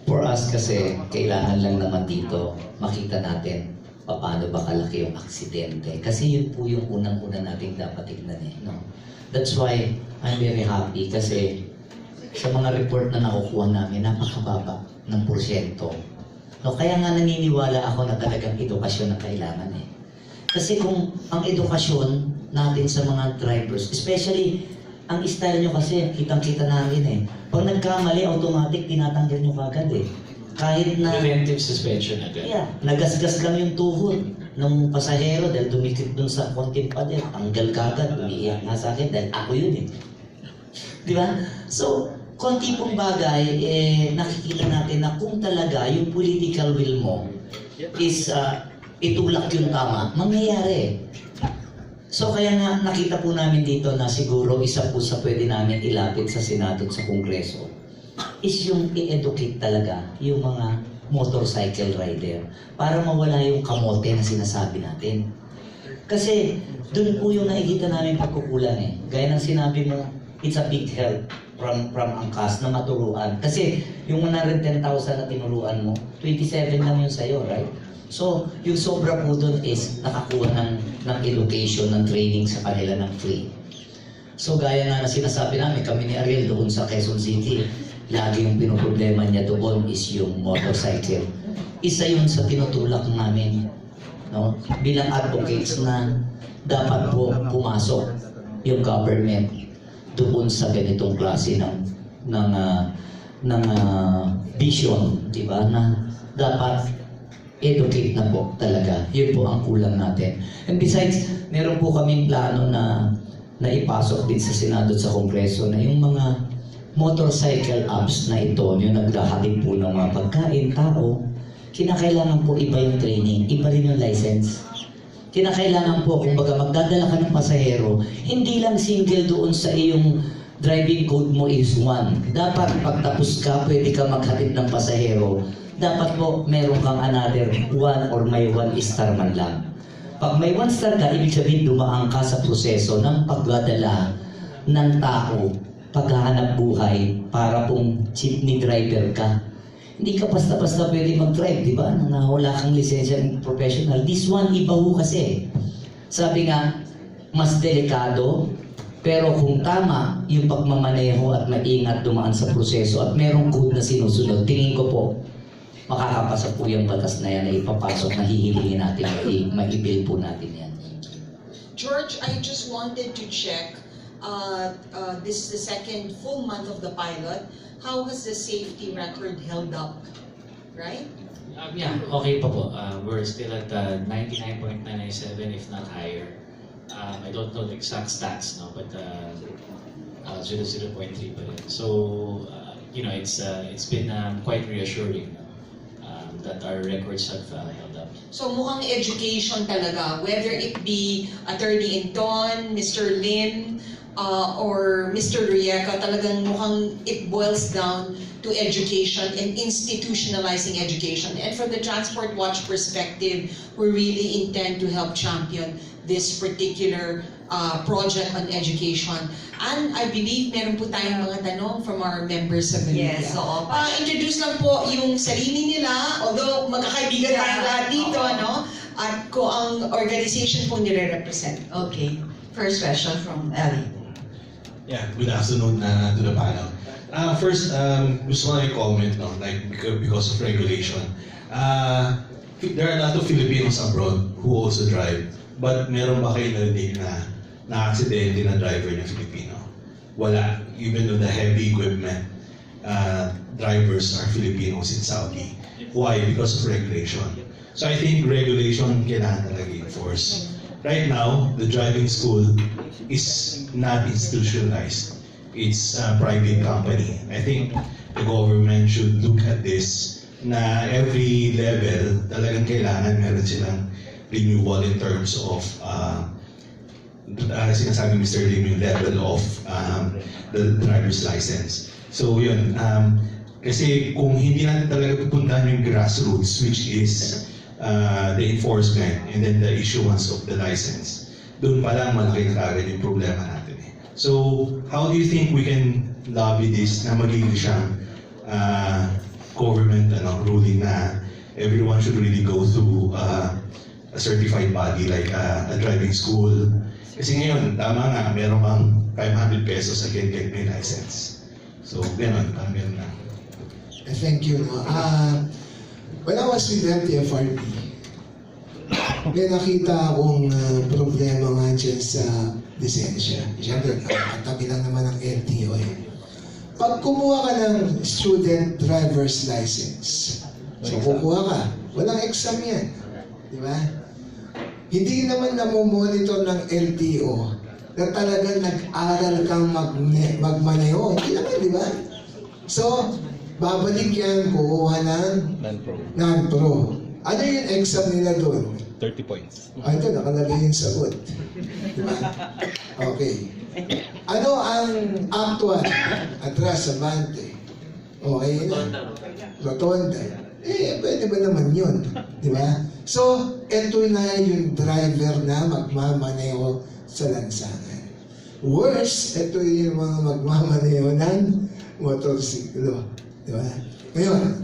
For us kasi, kailangan lang naman dito makita natin paano ba kalaki yung aksidente. Kasi yun po yung unang-una natin dapat tignan eh. No? That's why I'm very happy kasi sa mga report na nakukuha namin, napakababa ng porsyento. No, kaya nga naniniwala ako na talagang edukasyon ang kailangan eh. Kasi kung ang edukasyon natin sa mga drivers, especially ang style nyo kasi, kitang-kita namin eh. Pag nagkamali, automatic, tinatanggal nyo kagad eh. Kahit na... Preventive suspension agad. Yeah, nagasgas lang yung tuhod ng pasahero dahil dumikit dun sa konting pader. Tanggal kagad, umiiyak nga sa akin dahil ako yun eh. Di ba? So, konti pong bagay, nakikita natin na kung talaga yung political will mo is itulak yung tama, mangyayari. So kaya nga nakita po namin dito na siguro isa po sa pwede namin ilapit sa Senado at sa Kongreso is yung i-educate talaga yung mga motorcycle rider para mawala yung kamote na sinasabi natin. Kasi dun po yung nakikita namin pagkukulang eh. Gaya ng sinabi mo, it's a big help from Angkas na maturuan. Kasi yung 110,000 na tinuruan mo, 27 lang yun sa'yo, right? So, yung sobra po doon is nakakuha ng education, ng training sa kanila ng free. So, gaya nga na sinasabi namin, kami ni Ariel doon sa Quezon City, lagi yung pinoproblema niya doon is yung motorcycle. Isa yun sa tinutulak namin, no? Bilang advocates na dapat po pumasok yung government doon sa ganitong klase ng vision, di ba? Na dapat educate na po talaga. Yun po ang kulang natin. And besides, meron po kaming plano na ipasok din sa Senado at sa Kongreso na yung mga motorcycle apps na ito, yung naghahatid po ng mga pagkain, tao, kinakailangan po iba yung training, iba rin yung license. Kinakailangan po, kung baga magdadala ka ng pasahero, hindi lang single doon sa iyong driving code mo is 1. Dapat pagtapos ka, pwede ka maghatid ng pasahero. Dapat po meron kang another 1 or may 1 star man lang. Pag may 1 star ka, ibig sabihin dumaan ka sa proseso ng pagdadala ng tao, paghahanap buhay para pong jeepney driver ka. Hindi ka basta-basta pwede mag-drive, di ba? Nang wala kang lisensya ng professional. This one, iba ho kasi. Sabi nga, mas delikado, pero kung tama yung pagmamaneho at maingat dumaan sa proseso at merong code na sinusunod, tingin ko po, makakapasa po yung batas na yan na ipapasok na hihilingin natin, mag-i-bill po natin yan. George, I just wanted to check, this is the second full month of the pilot. How has the safety record held up, right? Yeah, okay pa po. We're still at 99.997 if not higher. I don't know the exact stats, no, but 0.3 pa rin. So, you know, it's been quite reassuring that our records have held up. So mukhang education talaga, whether it be Attorney Inton, Mr. Lim, or Mr. Rieka, talagang mukhang it boils down to education and institutionalizing education. And from the Transport Watch perspective, we really intend to help champion this particular project on education. And I believe meron po tayong mga tanong from our members sa media. Yes, oo. Introduce lang po yung sarili nila, although magkakaibigan tayong lahat dito, no? At kung ang organization po nire-represent. Okay. First question from Ellie. Yeah, good afternoon to the panel. First, gusto ko lang i-comment, no, like because of regulation. There are a lot of Filipinos abroad who also drive, but meron ba kayo narinig na aksidente na driver na Filipino? Wala. Even though the heavy equipment drivers are Filipinos in Saudi. Why? Because of regulation. So I think regulation kailangan talaga i-enforce. Right now, the driving school is not institutionalized. It's a private company. I think the government should look at this na every level talagang kailangan meron silang renewal in terms of sinasabi Mr. Lim yung level of the driver's license. So yun, kasi kung hindi natin talaga pupuntahan yung grassroots, which is the enforcement and then the issuance of the license, doon pa lang malaki na kagad yung problema natin eh. So how do you think we can lobby this na magiging siyang government ruling na everyone should really go through a certified body like a driving school. Kasi ngayon, tama nga, meron kang 500 pesos I can get my license. So, gano'n, parang gano'n na. Thank you. No? When I was with MTFRB, may nakita akong problema nga dyan sa lisensya. Siyempre, katabi lang naman ng LTO eh. Pag kumuha ka ng student driver's license, so kukuha ka, walang exam yan. Di ba? Hindi naman namomonitor ng LTO na talagang nag-aral kang magmaneho. Hindi naman, di ba? So, babalik yan, kukuha ng non-pro. Ano yung exam nila doon? 30 points. Ito, nakalagay yung sagot. Diba? Okay. Ano ang actual? Atras, abante. Okay na. Rotonda. Pwede ba naman yun? Diba? So, ito na yung driver na magmamaneho sa lansangan. Worse, ito yung mga magmamaneho ng motorsiklo. Diba? Ngayon,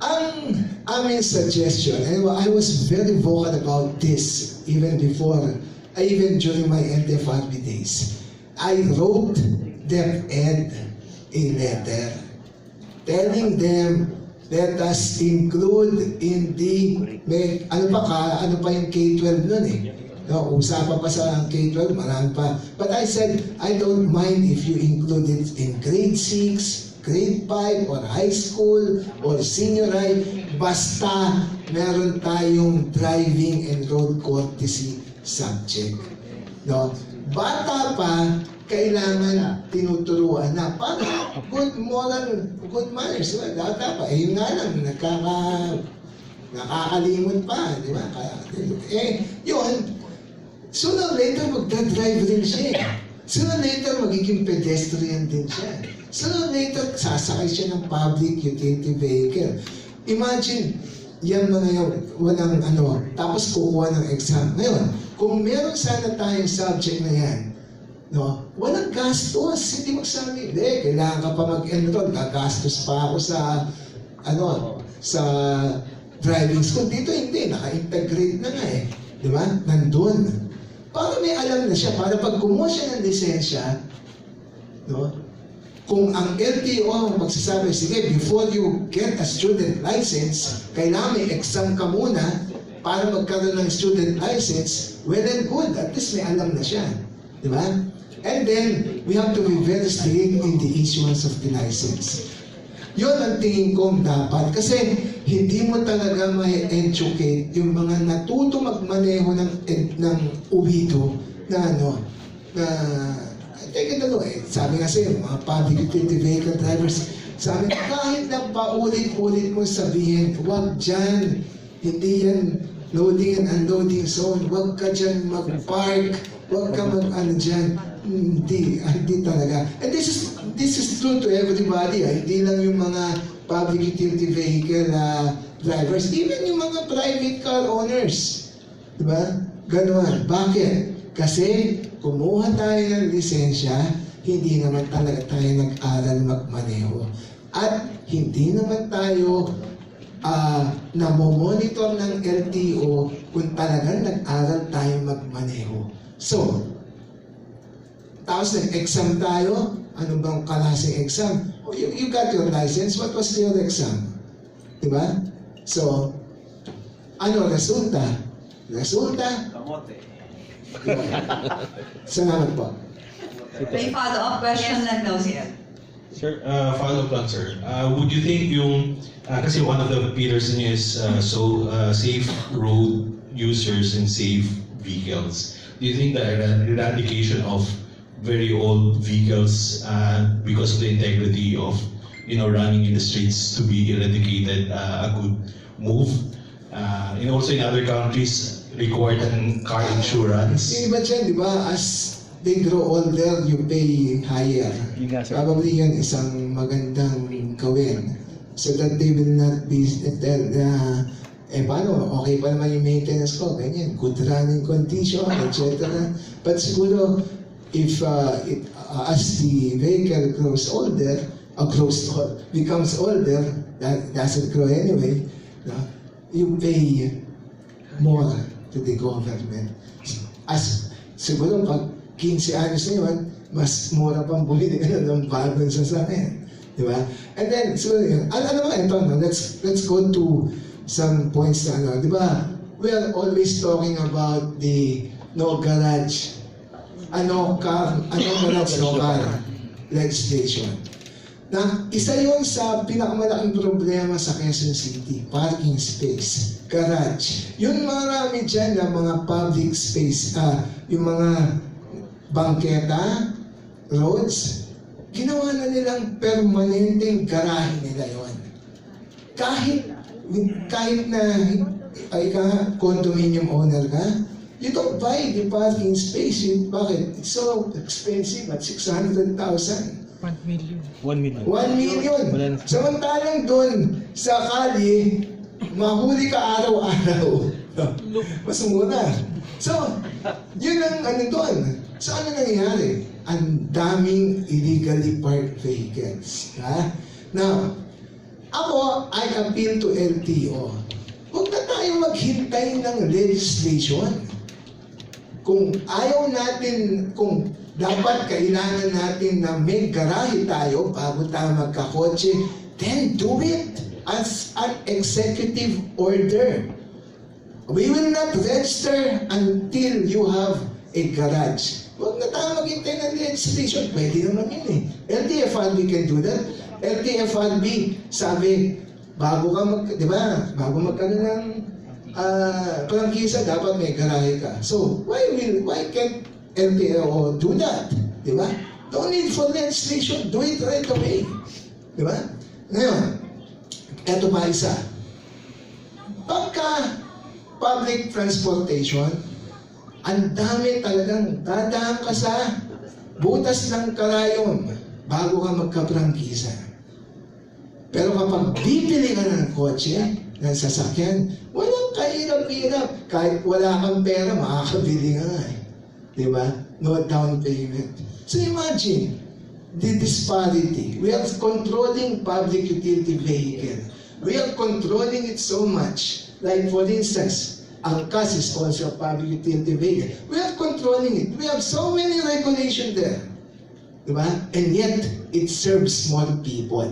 ang aming suggestion, and I was very vocal about this even during my NTFRB days. I wrote DepEd a letter telling them let us include in the, ano pa yung K-12 nun eh. No, usapan pa sa K-12, marami pa. But I said, I don't mind if you include it in grade 6, grade 5, or high school, or senior high, basta meron tayong driving and road courtesy subject. No? Bata pa, kailangan tinuturuan na para good moral, good manners. Bata pa, yun nga lang, nakakalimot pa, di ba? Yun, sooner or later magdadrive rin siya. Sooner or later magiging pedestrian din siya. Sooner or later sasakay siya ng public utility vehicle. Imagine, yan mga yun, walang tapos kukuha ng exam. Ngayon, kung meron sana tayong subject na yan, no, walang gastos, hindi magsabi, kailangan ka pa mag-enroll, gagastos pa ako sa driving school. Dito hindi, naka-integrate na nga eh. Di ba? Nandun. Para may alam na siya, para pag kumuha siya ng lisensya, no, kung ang LTO magsasabi, sige, before you get a student license, kailangan may exam ka muna para magkaroon ng student license, well and good, at least may alam na siya. Di ba? And then, we have to be very strict in the issuance of the license. Yun ang tingin kong dapat. Kasi hindi mo talaga ma-educate yung mga natuto magmaneho ng uwido na sabi nga sa'yo, mga public utility vehicle drivers, sabi kahit na paulit-ulit mo sabihin, huwag dyan, hindi yan loading and unloading zone, huwag ka dyan mag-park, huwag ka dyan. Hindi talaga. And this is true to everybody. Hindi lang yung mga public utility vehicle drivers, even yung mga private car owners. Diba? Ganon. Bakit? Kasi kumuha tayo ng lisensya, hindi naman talaga tayo nag-aral magmaneho. At hindi naman tayo namomonitor ng LTO kung talagang nag-aral tayo magmaneho. So, tapos nag-exam tayo, ano bang klaseng exam? Oh, you got your license, what was your exam? Diba? So, ano resulta? Salamat po. May follow-up question lang daw siya. Sir, follow-up lang, sir. Would you think kasi one of the pillars niya is safe road users and safe vehicles. Do you think the eradication of very old vehicles because of the integrity of running in the streets to be eradicated a good move? And also in other countries, required car insurance. Yung iba dyan, di ba, as they grow older, you pay higher. Probably yan isang magandang gawin. So that they will not be, paano, okay pa naman yung maintenance ko, ganyan, good running condition, etc. But siguro, if as the vehicle grows older, becomes older, that doesn't grow anyway, no? You pay more to the government. As siguro pag 15 anos na yun, mas mura pang bumili ng bagong sasakyan. Di ba? And then, so yun. Ano ba ito? No? Let's go to some points na ano. Di ba? We are always talking about the no garage, no car legislation. Na isa yun sa pinakamalaking problema sa Quezon City, parking space, garage. Yun marami dyan na mga public space, yung mga bangketa, roads, ginawa na nilang permanenteng garahe nila yun. Kahit na ay ka condominium owner ka, you don't buy the parking space. Bakit? It's so expensive at 600,000. 1 million. 1 million. Samantalang doon sa kali, mahuli ka araw-araw. Mas mura. So, yun ang ano doon. So, ano nangyayari? Ang daming illegally parked vehicles. Ha? Now, ako, I appeal to LTO. Huwag na tayo maghintay ng legislation. Kung ayaw natin, kung dapat kailangan natin na may garahe tayo bago tayo magkakotse, then do it as an executive order. We will not register until you have a garage. Huwag na tayo maghintay ng legislation. Pwede naman yun eh. LTFRB can do that. LTFRB, sabi, bago magkaroon ng prangkisa, dapat may garahe ka. So, why can't LTO do that? Di ba? Don't need for legislation. Do it right away. Di ba? Ngayon, eto pa isa. Pagka public transportation, ang dami talagang dadaan ka sa butas ng karayom bago ka magkaprangkisa. Pero kapag bibili ka ng kotse, ng sasakyan, walang kahirap-hirap. Kahit wala kang pera, makakabili nga eh. Diba? No down payment. So imagine the disparity. We are controlling public utility vehicle. We are controlling it so much. Like for instance, Angkas is also a public utility vehicle. We are controlling it. We have so many regulations there. Diba? And yet, it serves more people.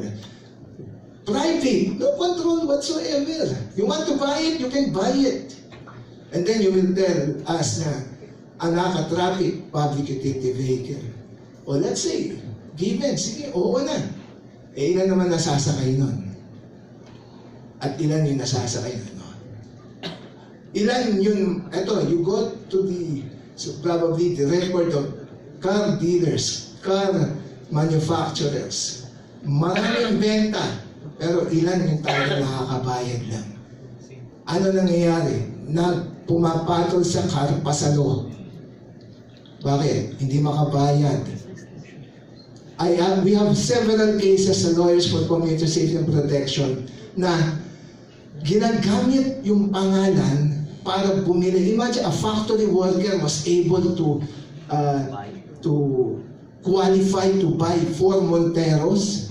Private, no control whatsoever. You want to buy it, you can buy it. And then you will tell us na naka-traffic public utility vehicle. O let's say, given, sige, oo na. Eh, ilan naman nasasakay nun? At ilan yung nasasakay nun? Ilan yun, eto, you go to the, so probably the record of car dealers, car manufacturers. Maraming benta, pero ilan yung talagang nakakabayad lang. Ano nangyayari? Pumapatol sa car pasalo. Bakit? Hindi makabayad. We have several cases sa Lawyers for Commuter Safety and Protection na ginagamit yung pangalan para bumili. Imagine, a factory worker was able to qualify to buy 4 Monteros.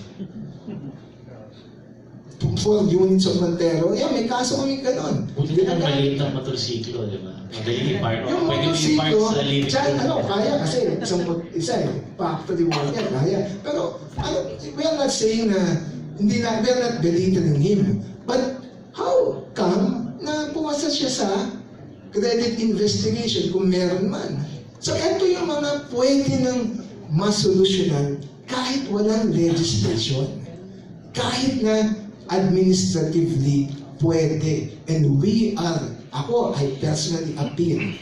4 units of Montero. Yeah, may kaso kami ganon. Buti na maliit ang motorsiklo, di ba? Madaling i-park. Yung Pwede mo i-park motorsiklo, sa living dyan, room. kaya kasi isa factory worker, kaya. Pero, we are not saying na, we are not belittling him. But, how come na pumasa siya sa credit investigation kung meron man? So, ito yung mga pwede ng masolusyonan kahit walang legislation. Kahit na administratively pwede. And I personally appeal.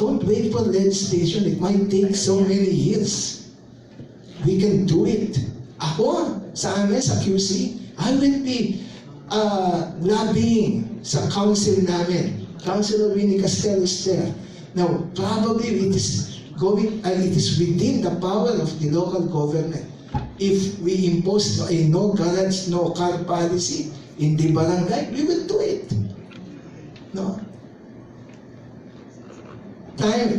Don't wait for legislation. It might take so many years. We can do it. Ako, sa amin, sa QC, I will be lobbying sa council namin. Councilor Winnie Castelo is there. Now, probably it is within the power of the local government. If we impose a no garage, no car policy in the barangay, we will do it. No?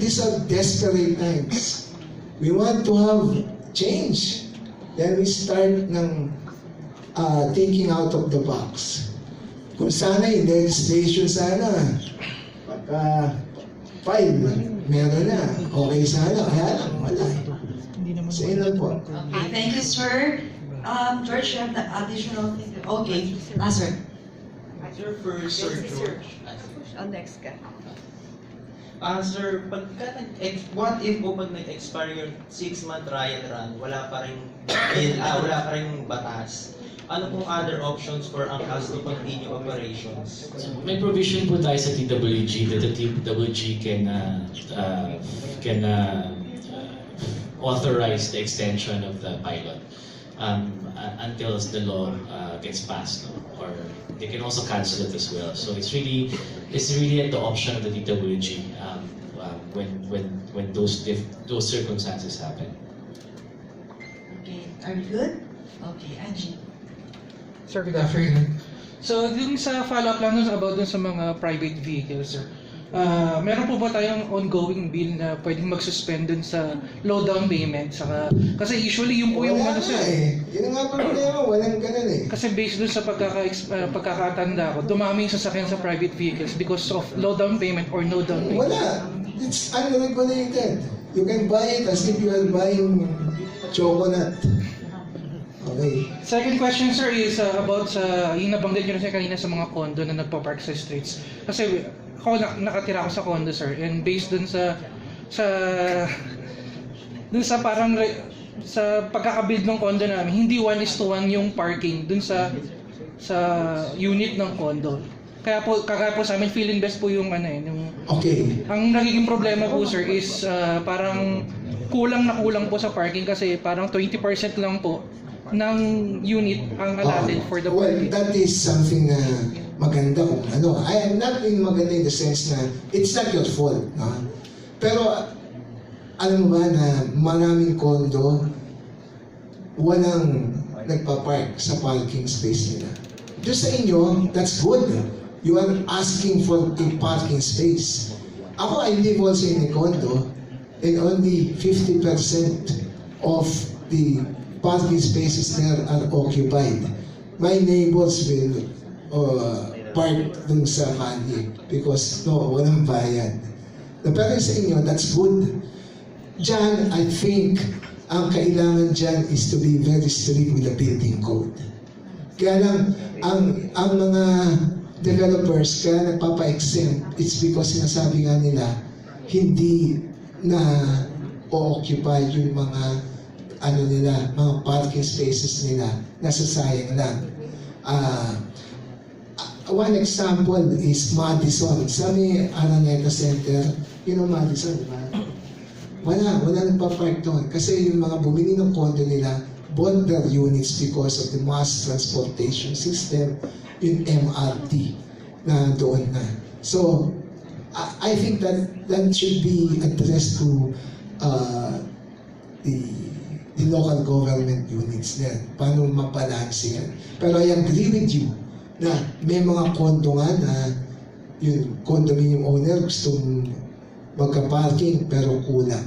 These are desperate times. We want to have change. then we start ng thinking out of the box. Kung sana yung legislation sana, pagka file, meron na, okay sana, kaya lang, wala. So yun lang po. Okay, thank you, sir. George, you have the additional thing? Okay, sir. Sir, for Sir George. Next ka. Sir, what if po pag nag-expire yung 6-month trial run, wala pa rin batas? Ano pong other options for Angkas to continue operations? May provision po tayo sa TWG that the TWG can authorize the extension of the pilot until the law gets passed, no? Or they can also cancel it as well. So it's really at the option of the TWG when those circumstances happen. Okay, are you good? Okay, Angie. Sir, good afternoon. So, yung sa follow-up lang about dun sa mga private vehicles, sir. Meron po ba tayong ongoing bill na pwedeng mag-suspend dun sa low down payment? Kasi usually yung po yung Wala ano, sir. nga eh. Yun nga problema, walang ganun eh. Kasi based dun sa pagkakatanda ko, dumami yung sasakyan sa private vehicles because of low down payment or no down payment. Wala. It's unregulated. You can buy it as if you are buying chocolate. Okay. Second question, sir, is about sa, yung nabanggit nyo na kanina sa mga condo na nagpa-park sa streets. Kasi ako nakatira ako sa condo, sir, and based dun sa parang sa pagkakabuild ng condo namin, hindi 1:1 yung parking dun sa unit ng condo. Kaya po sa amin, feel invest po yung Okay. ang nagiging problema po, sir, is parang kulang po sa parking kasi parang 20% lang po ng unit ang allotted for the Well, parking. that is something na maganda kung ano. I am not in maganda in the sense na it's not your fault. No? Pero alam mo ba na maraming condo walang nagpa-park sa parking space nila. Just sa inyo, that's good. You are asking for a parking space. Ako, I live also in a condo and only 50% of the parking spaces there are occupied. My neighbors will park dun sa kalye because walang bayad. Pero sa inyo, that's good. Diyan, I think, ang kailangan dyan is to be very strict with the building code. Kaya lang, ang mga developers, kaya nagpapa-exempt, it's because sinasabi nga nila, hindi na o-occupy yung mga mga parking spaces nila, nasasayang lang. One example is Madison. Sa may Araneta Center, Madison, diba? Wala nagpa-park doon. Kasi yung mga bumili ng condo nila, bought their units because of the mass transportation system, yung MRT, na doon na. So, I think that should be addressed to the local government units there. Paano mabalanse yan? Pero I agree with you na may mga kondo nga na yung condominium owner gustong magka-parking pero kulang.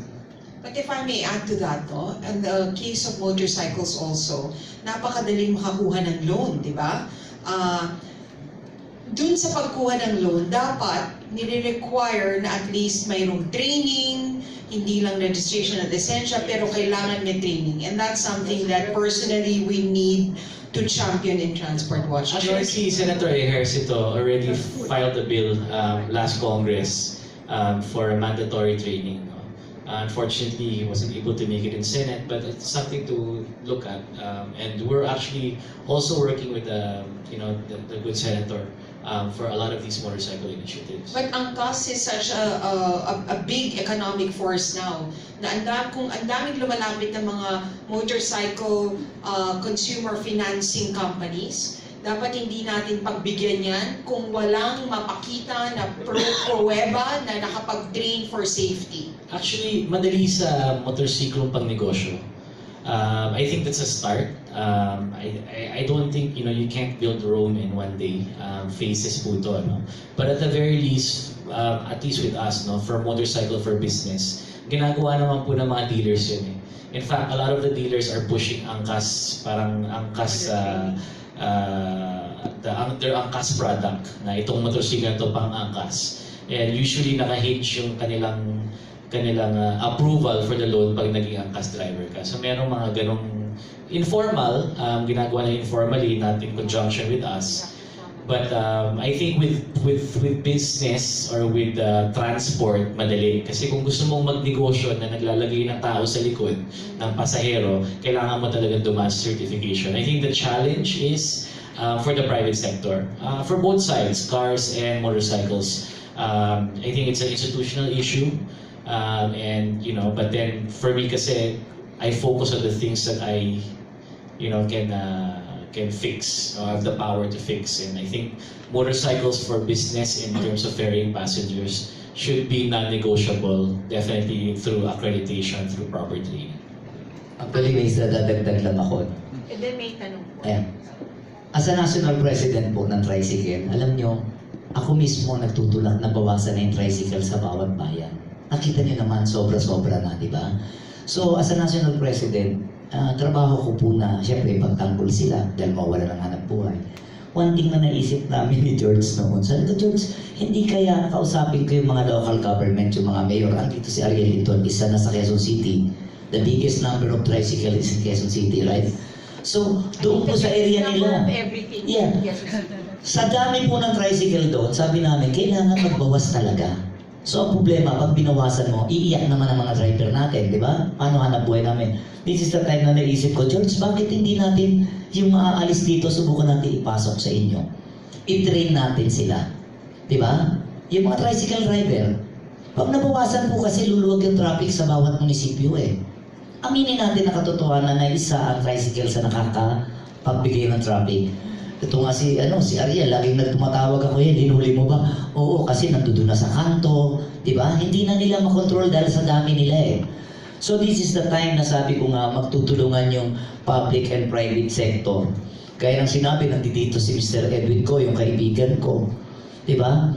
But if I may add to that, no, and the case of motorcycles also, napakadaling makakuha ng loan, di ba? Dun sa pagkuha ng loan, dapat nire-require na at least mayroong training, hindi lang registration at lisensya, pero kailangan may training. And that's something that personally we need to champion in Transport Watch. Actually, si Senator Ejercito already filed a bill last Congress for a mandatory training. Unfortunately, he wasn't able to make it in Senate, but it's something to look at. And we're actually also working with the good senator for a lot of these motorcycle initiatives. But Angkas is such a big economic force now na ang daming lumalapit ng mga motorcycle consumer financing companies. Dapat hindi natin pagbigyan yan kung walang mapakita na pruweba na nakapag-train for safety. Actually, madali sa motorsiklong pangnegosyo. I think that's a start. I don't think you can't build Rome in one day. Phases po ito, no? But at the very least, at least with us, no, for motorcycle for business, ginagawa naman po ng mga dealers yun. In fact, a lot of the dealers are pushing Angkas, parang Angkas, their Angkas product, na itong motorsiklo to pang Angkas. And usually naka-hinge yung kanilang approval for the loan pag naging Angkas driver ka. So merong mga ganong informal, ginagawa na informally, not in conjunction with us. But I think with business or with transport, madali. Kasi kung gusto mong magnegosyo na naglalagay ng tao sa likod ng pasahero, kailangan mo talaga dumaan sa certification. I think the challenge is for the private sector. For both sides, cars and motorcycles. I think it's an institutional issue. And, but then for me kasi, I focus on the things that I, can fix, have the power to fix. And I think motorcycles for business in terms of ferrying passengers should be non-negotiable, definitely through accreditation, through proper training. Actually, may isa dadagdag lang ako. And then may tanong po. Ayan. As a national president po ng tricycle, alam nyo, ako mismo nagtutulak na bawasan na yung tricycle sa bawat bayan. Nakita nyo naman, sobra-sobra na, di ba? So, as a national president, trabaho ko po na, syempre, pagtanggol sila dahil mawala ng hanap buhay. One thing na naisip namin ni George noon, sabi ko, George, hindi kaya kausapin ko yung mga local government, yung mga mayor, andito si Ariel Linton, isa na sa Quezon City. The biggest number of tricycle is in Quezon City, right? So, doon po sa area nila. Yeah. Sa dami po ng tricycle doon, sabi namin, kailangan magbawas talaga. So, ang problema, pag binawasan mo, iiyak naman ang mga driver natin, di ba? Paano hanap buhay namin? This is the time na naisip ko, George, bakit hindi natin yung maaalis dito, subukan natin ipasok sa inyo? I-train natin sila. Di ba? Yung mga tricycle driver, pag nabawasan po kasi luluwag yung traffic sa bawat munisipyo eh. Aminin natin na katotohanan na isa ang tricycle sa nakakapagbigay ng traffic. Ito nga si Ariel, laging nagtumatawag ako yan, hinuli mo ba? Oo, kasi nandoon na sa kanto, di ba? Hindi na nila makontrol dahil sa dami nila eh. So this is the time na sabi ko nga, magtutulungan yung public and private sector. Gaya ng sinabi, nandito si Mr. Edwin ko, yung kaibigan ko. Di ba?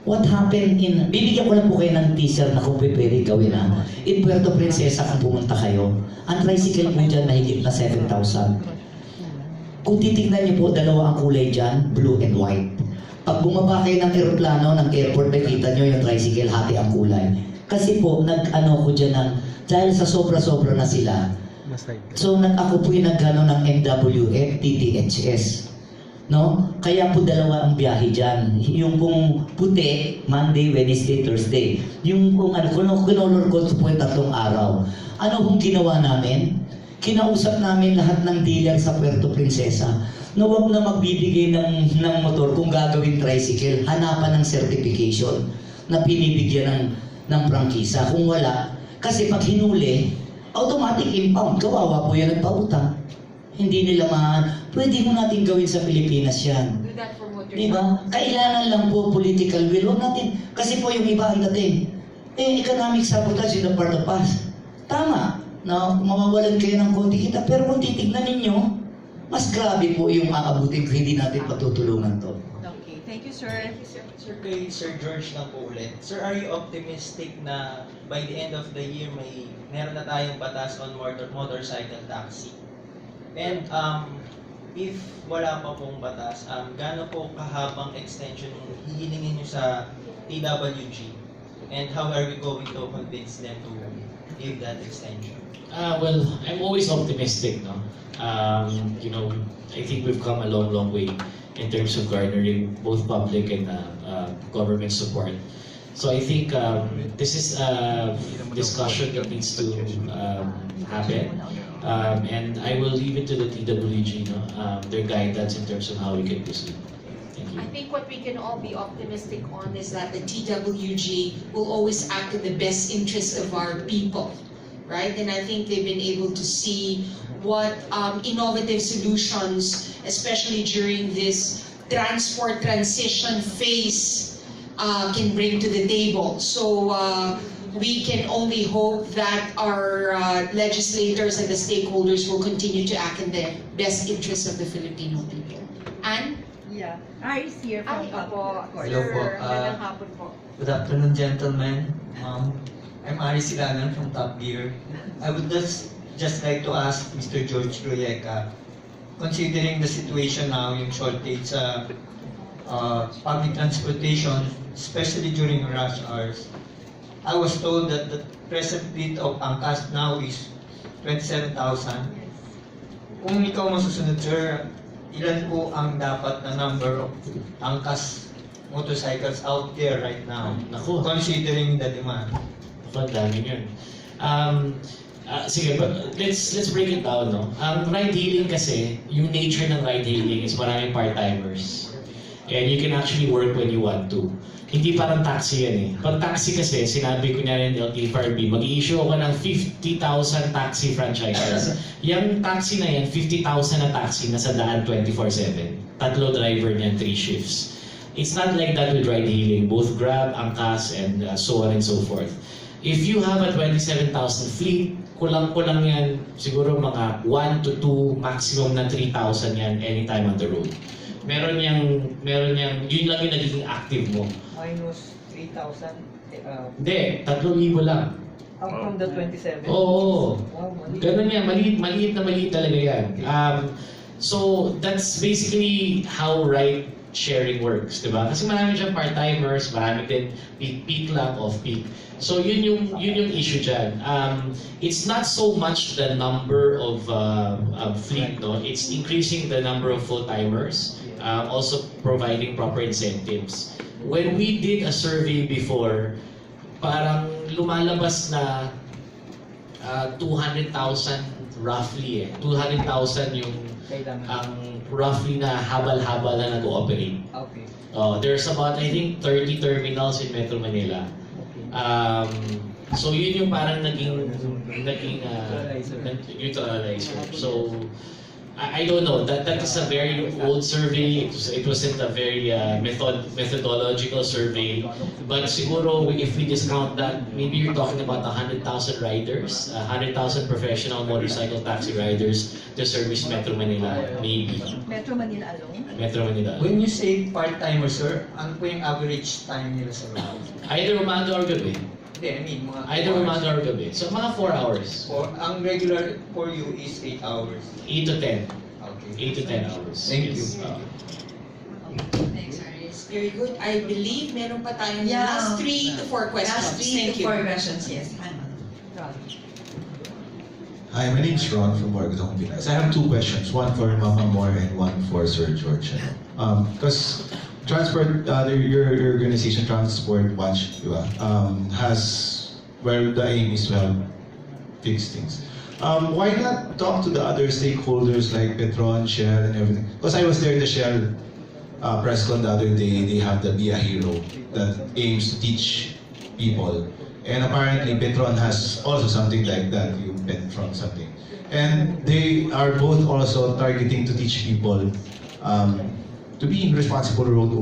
What happened bibigyan ko lang po kayo ng teaser na kung pwede gawin na. In Puerto Princesa, kung pumunta kayo, ang tricycle po dyan mahigit na 7,000. Kung titignan niyo po, dalawa ang kulay dyan, blue and white. Pag bumaba kayo ng aeroplano, ng airport, nakita niyo yung tricycle, hati ang kulay. Kasi po, ko dyan dahil sa sobra-sobra na sila. So, ako po yung ng MWF, TTHS. No? Kaya po dalawa ang biyahe dyan. Yung pong puti, Monday, Wednesday, Thursday. Yung pong kinolor ko po yung 3 araw. Ano pong ginawa namin? Kinausap namin lahat ng dealer sa Puerto Princesa na huwag na magbibigay ng motor kung gagawin tricycle, hanapan ng certification na pinibigyan ng prangkisa. Kung wala, kasi pag hinuli, automatic impound. Kawawa po yan nagpautang. Hindi nila pwede mo natin gawin sa Pilipinas yan. Do that for motorcycle. Diba? Kailangan lang po political will. Huwag natin, kasi po yung iba ang dating. Economic sabotage is a part of us. Tama. No, mawawalan kayo ng konti kita, pero kung titignan ninyo, mas grabe po yung aabutin kung hindi natin patutulungan to. Okay, thank you sir. Sir, kay Sir George na po ulit. Sir, are you optimistic na by the end of the year meron na tayong batas on motorcycle taxi? And if wala pa pong batas, gaano po kahabang extension yung hihilingin nyo sa TWG? And how are we going to convince them to give that extension? Well, I'm always optimistic, no? I think we've come a long way in terms of garnering both public and government support. So I think this is a discussion that needs to happen. And I will leave it to the TWG, their guidance in terms of how we can proceed. Thank you. I think what we can all be optimistic on is that the TWG will always act in the best interest of our people, right? And I think they've been able to see what innovative solutions, especially during this transport transition phase, can bring to the table. So we can only hope that our legislators and the stakeholders will continue to act in the best interest of the Filipino people. And Yeah. Iris here from po, Of course. Hello po. magandang hapon po. Good afternoon, gentlemen. I'm Ari Silanan from Top Gear. I would just just like to ask Mr. George Royeca, considering the situation now, yung shortage sa public transportation, especially during rush hours, I was told that the present fleet of Angkas now is 27,000. Kung ikaw masusunod, sir, ilan po ang dapat na number of Angkas motorcycles out there right now, Naku. considering the demand? Ang dami yun. Sige, but let's break it down, no? Ang ride-hailing kasi, yung nature ng ride-hailing is maraming part-timers. And you can actually work when you want to. Hindi parang taxi yan eh. Pag taxi kasi, sinabi ko niya rin LTFRB, mag-i-issue ako ng 50,000 taxi franchises. Yung taxi na yan, 50,000 na taxi na sa daan 24/7. Tatlo driver niyan, 3 shifts. It's not like that with ride-hailing, both Grab, Angkas, and so on and so forth. If you have a 27,000 fleet, kulang-kulang yan, siguro mga 1 to 2, maximum na 3,000 yan anytime on the road. Meron yang, yun lang yung nagiging active mo. Minus 3,000 Hindi, 3,000 lang. out from the 27. Oo. Wow, mali. Ganun yan, maliit talaga yan. So, that's basically how ride sharing works, di ba? Kasi marami dyan part-timers, marami din peak lang, off-peak. So, yun yung issue dyan. It's not so much the number of fleet, no? It's increasing the number of full-timers, also providing proper incentives. When we did a survey before, parang lumalabas na 200,000 roughly eh. 200,000 yung roughly na habal-habal na nag-ooperate. Okay. There's about, I think, 30 terminals in Metro Manila. So yun yung parang naging neutralizer. So I don't know. That is a very old survey. It wasn't a very methodological survey. But siguro if we discount that, maybe you're talking about 100,000 riders, 100,000 professional motorcycle taxi riders to service Metro Manila, maybe. Metro Manila alone? Metro Manila. When you say part-timer, sir, ano po yung average time nila sa route? Either umaga or gabi. Hindi, I mean, mga Either hours. umaga or gabi. So mga 4 hours. Ang regular for you is 8 hours. 8 to 10. Okay. 8 to 10 hours. Thank Yes. you. Thanks, Aris. Very good. I believe meron pa tayong Yeah. last 3 to 4 questions. Last 3 Thank to you. 4 questions, yes. Hi, my name is Ron from Morgan Pinas. I have 2 questions, one for Mama Moore and one for Sir George. Because transport, your organization Transport Watch, has, well, the aim is to help fix things. Why not talk to the other stakeholders like Petron, Shell, and everything? Because I was there in the Shell press con the other day. They have the Be a Hero that aims to teach people. And apparently Petron has also something like that, yung Petron something. And they are both also targeting to teach people to be responsible road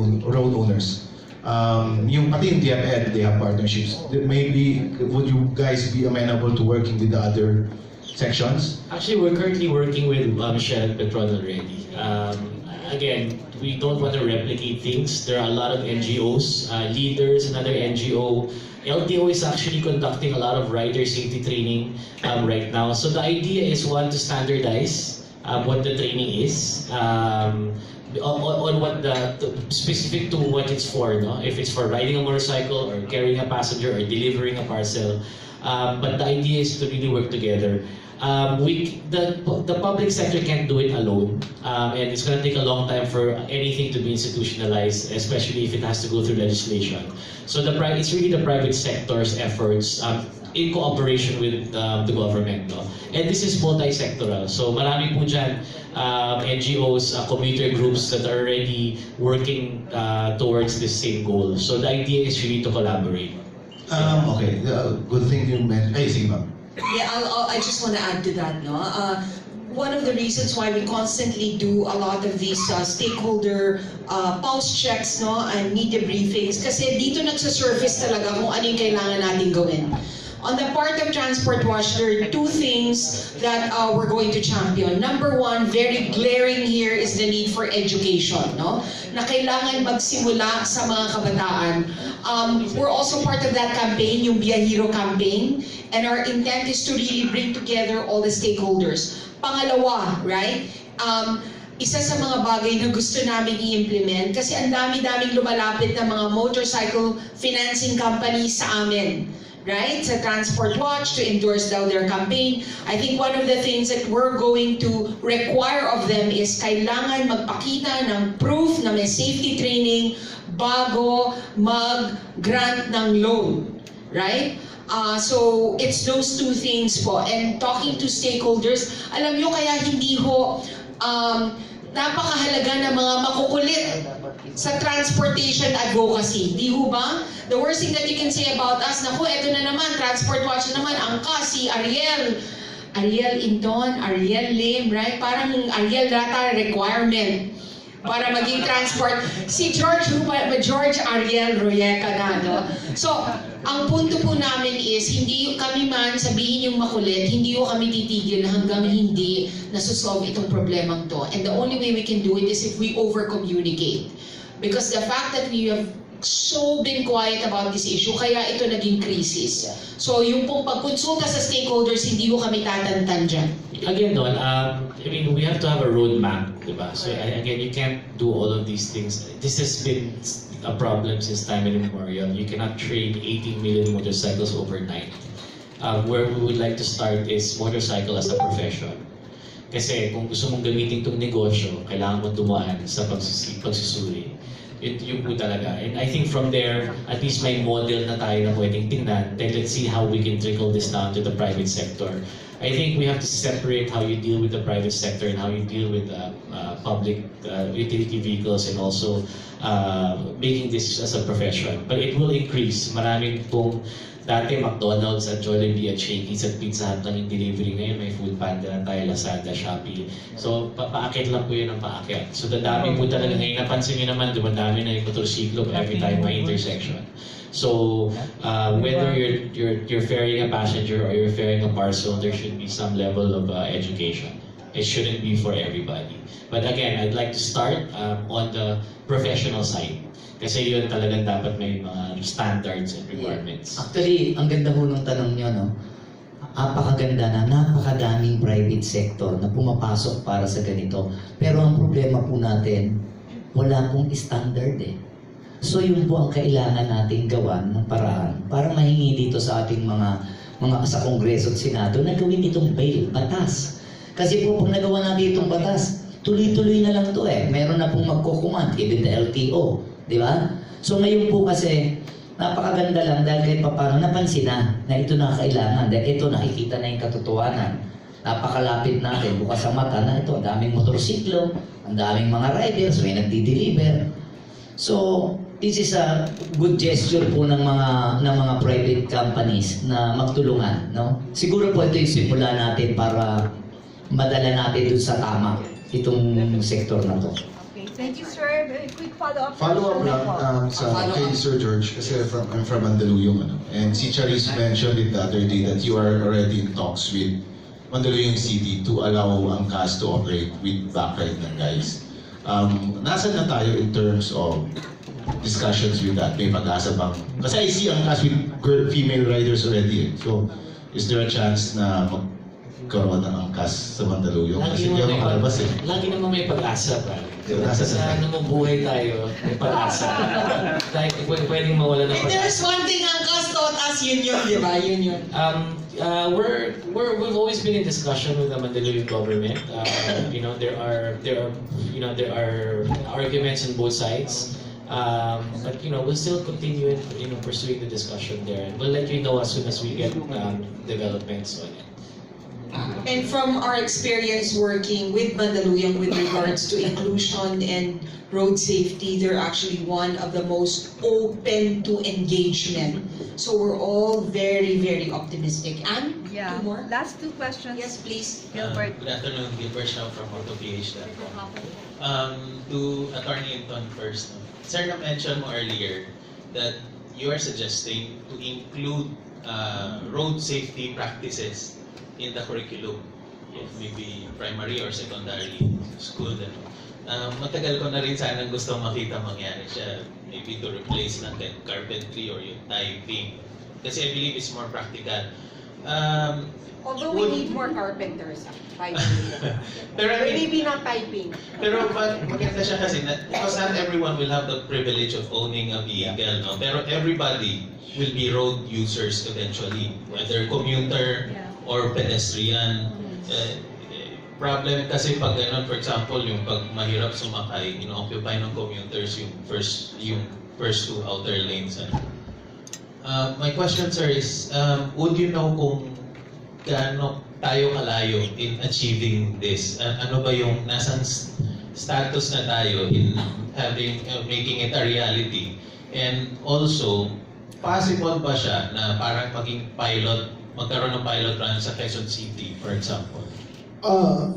owners. Yung pati yung DML, they have partnerships. Maybe, would you guys be amenable to working with the other sections? Actually, we're currently working with Shell and Petron already. Again, we don't want to replicate things. There are a lot of NGOs, leaders, another NGO. LTO is actually conducting a lot of rider safety training right now. So the idea is, one, to standardize what the training is. On what specific to what it's for, no? If it's for riding a motorcycle or carrying a passenger or delivering a parcel. But the idea is to really work together. The public sector can't do it alone, and it's going to take a long time for anything to be institutionalized, especially if it has to go through legislation. So it's really the private sector's efforts in cooperation with the government, no? And this is multi-sectoral. So marami po dyan NGOs, commuter groups that are already working towards the same goal. So the idea is really to collaborate. Okay, good thing you mentioned. Ay, sige ma'am. Yeah, I just want to add to that, no? One of the reasons why we constantly do a lot of these stakeholder pulse checks, no, and media briefings, kasi dito nagsa-surface talaga kung ano yung kailangan natin gawin. On the part of Transport Watch, there are two things that we're going to champion. Number one, very glaring here is the need for education, no? Na kailangan magsimula sa mga kabataan. We're also part of that campaign, yung Biyahero campaign, and our intent is to really bring together all the stakeholders. Pangalawa, right? Isa sa mga bagay na gusto namin i-implement kasi ang dami-daming lumalapit na mga motorcycle financing companies sa amin, right? Sa Transport Watch to endorse daw their campaign. I think one of the things that we're going to require of them is kailangan magpakita ng proof na may safety training bago mag-grant ng loan, right? So it's those two things po. And talking to stakeholders, alam nyo kaya hindi ho napakahalaga ng mga makukulit sa transportation advocacy. Di ho ba? The worst thing that you can say about us, naku, eto na naman, Transport Watch na naman, Angkas, si Ariel Inton, Ariel Lim, right? Parang Ariel data requirement para maging transport. Si George Ariel Royeca na, no? So, ang punto po namin is, hindi kami man sabihin yung makulit, hindi ko kami titigil hanggang hindi nasusolve itong problemang to. And the only way we can do it is if we over-communicate. Because the fact that we have so been quiet about this issue, kaya ito naging crisis. So, yung pong pagkonsulta sa stakeholders, hindi ko kami tatantan dyan. Again, Don, I mean, we have to have a roadmap, diba? So again, you can't do all of these things. This has been a problem since time immemorial. You cannot train 18 million motorcycles overnight. Where we would like to start is motorcycle as a profession. Kasi kung gusto mong gamitin itong negosyo, kailangan mo dumaan sa pagsusuri. Yun po talaga. And I think from there, at least may model na tayo na pwedeng tingnan. Then let's see how we can trickle this down to the private sector. I think we have to separate how you deal with the private sector and how you deal with public utility vehicles and also making this as a profession. But it will increase. Maraming pong dati McDonald's at Jollibee at Shakey's at Pizza Hut lang yung delivery. Ngayon may Food Panda na tayo, Lazada, Shopee. So paakit lang po yun ang paakit. So dadami po talaga ngayon. Napansin nyo naman, dumadami na yung motorsiklo every time may intersection. So whether you're ferrying a passenger or you're ferrying a parcel, there should be some level of education. It shouldn't be for everybody. But again, I'd like to start on the professional side. Kasi yun talagang dapat may mga standards and requirements. Actually, ang ganda ho ng tanong nyo, no? Napakaganda na, napakadaming private sector na pumapasok para sa ganito. Pero ang problema po natin, wala pong standard eh. So yun po ang kailangan nating gawan ng paraan para mahingi dito sa ating mga sa Kongreso at Senado na gawin itong bail, batas. Kasi po pag nagawa natin itong batas, tuloy-tuloy na lang to eh. Meron na pong magkukumand, even the LTO. Di ba? So ngayon po kasi, napakaganda lang dahil kahit paano napansin na ito na kailangan. Dahil ito nakikita na yung katotohanan. Napakalapit natin, bukas ang mata na ito. Ang daming motorsiklo, ang daming mga riders, may nagdi-deliver. So, this is a good gesture po ng mga private companies na magtulungan, no? Siguro po ito yung simula natin para madala natin dun sa tama itong sektor na to. Okay, thank you, sir. Very quick follow-up. Follow-up lang kay Sir George kasi I'm from Mandaluyong. And si Charis mentioned it the other day that you are already in talks with Mandaluyong City to allow Angkas to operate with backride ng guys. Nasaan na tayo in terms of discussions with that? May pag-asa bang? Kasi I see Angkas with female riders already. So, is there a chance na magkaroon ng Angkas sa Mandaluyong? Kasi hindi ako makalabas eh. Lagi naman may pag-asa pa. Pag-asa Sa anumang buhay tayo, may pag-asa. Dahil pwedeng mawala ng And pag-asa. there's one thing Angkas taught us, yun, di ba? Yun. We've always been in discussion with the Mandaluyong government. There are arguments on both sides. But we'll still continue pursuing the discussion there. We'll let you know as soon as we get developments on it. And from our experience working with Mandaluyong with regards to inclusion and road safety, they're actually one of the most open to engagement. So we're all very, very optimistic. And Yeah. two more? Last two questions. Yes, please. Gilbert. Good afternoon, Gilbert Shaw from AutoPH.com. To Attorney Hinton first. Sir, na-mention mo earlier that you are suggesting to include road safety practices in the curriculum of maybe primary or secondary school. Matagal ko na rin sanang gusto makita mangyari siya, maybe to replace ng carpentry or yung typing. Kasi I believe it's more practical. Although we need more carpenters, by the way. Pero I mean, Maybe not typing. pero maganda siya kasi because not everyone will have the privilege of owning a vehicle, no? Pero everybody will be road users eventually, whether commuter or pedestrian. Problem kasi pag ganun, for example, yung pag mahirap sumakay, ino-occupy ng commuters yung first two outer lanes. My question, sir, is would you know kung gaano tayo kalayo in achieving this? Ano ba yung nasang status na tayo in making it a reality? And also, possible ba siya na parang maging magkaroon ng pilot run sa Quezon City, for example?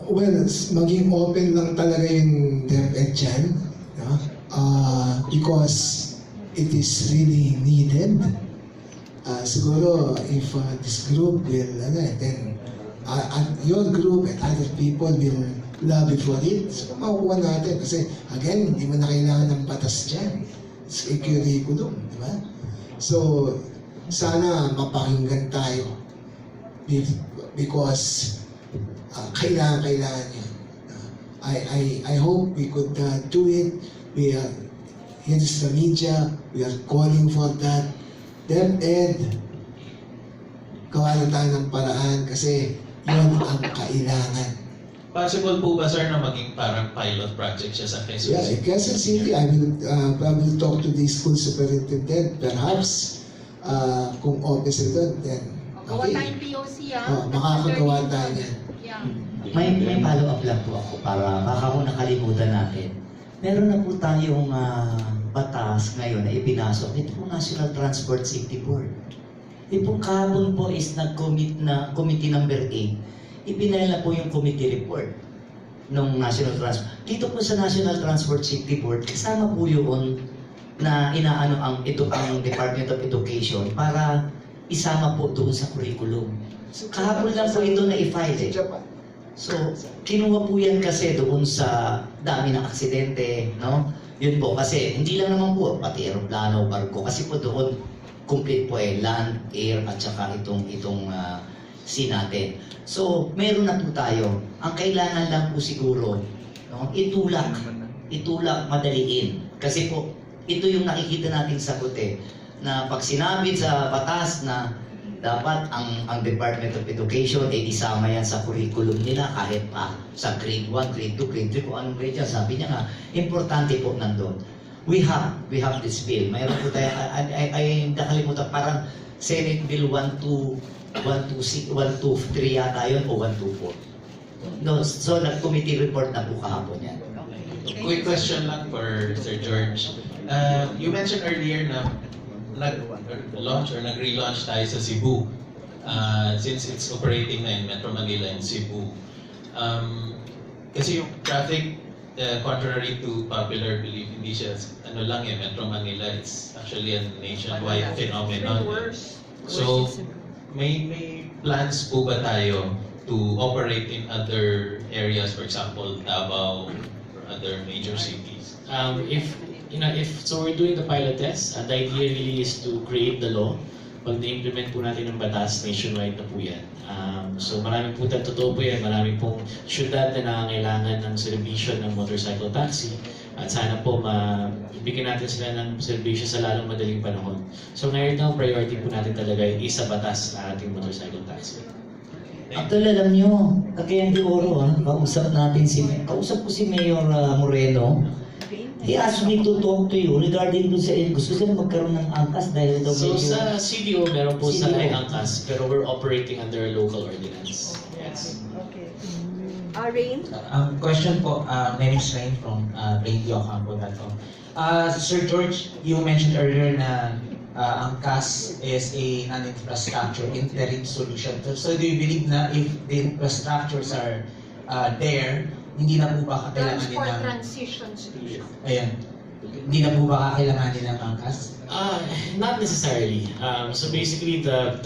Well, maging open lang talaga yung DepEd dyan, no? Because it is really needed. Siguro, if this group will, then your group and other people will lobby for it, so makukuha natin. Kasi, again, hindi mo na kailangan ng batas dyan. It's a curriculum, di ba? So, sana mapakinggan tayo because kailangan yun. I hope we could do it. Here is the media. We are calling for that. DepEd, gawa na tayo ng paraan kasi yun ang kailangan. Possible po ba, sir, na maging parang pilot project siya sa Quezon Yeah, City? in Quezon City, I will probably talk to the school superintendent. Perhaps, kung open sila doon, then Gawa okay. tayong POC, Makakagawa tayo yan. Yeah. May follow-up lang po ako para baka kung nakalimutan natin. Meron na po tayong batas ngayon na ipinasok. Ito po National Transport Safety Board. Ito kahapon po is nag-commit na Committee number 8. Ipinail na po yung committee report ng National Transport. Dito po sa National Transport Safety Board, kasama po yun na inaano ang Department of Education para isama po doon sa curriculum. Kahapon lang po ito na i-file eh. So, kinuha po yan kasi doon sa dami ng aksidente, no? Yun po, kasi hindi lang naman po, pati aeroplano, barko, kasi po doon, complete po land, air, at saka itong sea natin. So, meron na po tayo. Ang kailangan lang po siguro, no? Itulak, madaliin. Kasi po, ito yung nakikita nating sagot na pag sinabi sa batas na dapat ang Department of Education isama yan sa curriculum nila kahit pa sa grade 1, grade 2, grade 3, kung anong grade yan. Sabi niya nga, importante po nandun. We have this bill. Mayroon po tayo, ay nakalimutan, parang Senate Bill 123 yata yun o 124. No, so nag-committee report na po kahapon yan. Quick question lang for Sir George. You mentioned earlier na nag-launch or nag-relaunch tayo sa Cebu since it's operating na in Metro Manila and Cebu. Kasi yung traffic, contrary to popular belief, hindi siya Metro Manila, it's actually a nationwide phenomenon. So, may plans po ba tayo to operate in other areas, for example, Davao or other major cities? If we're doing the pilot test, the idea really is to create the law. Pag na-implement po natin ng batas, nationwide na po yan. So maraming po totoo po yan, maraming pong syudad na nangangailangan ng serbisyo ng motorcycle taxi. At sana po ibigyan natin sila ng serbisyo sa lalong madaling panahon. So ngayon ang priority po natin talaga ay isa batas sa ating motorcycle taxi. Actually, alam nyo, Cagayan de Oro, kausap ko si Mayor Moreno. He asked me to talk to you regarding dun sa gusto sila magkaroon ng Angkas dahil daw So medyo... sa CDO, meron po sa CDO. Angkas, pero we're operating under a local ordinance. Yes. Rain? Question po, my name is Rain from RainDioCampo.com. Sir George, you mentioned earlier na Angkas is a non-infrastructure interim solution. So do you believe na if the infrastructures are there, hindi na po ba kailangan din Transport ng... transition solution. Ayan. hindi na po ba kakailanganin ng angkas? Not necessarily. So basically, the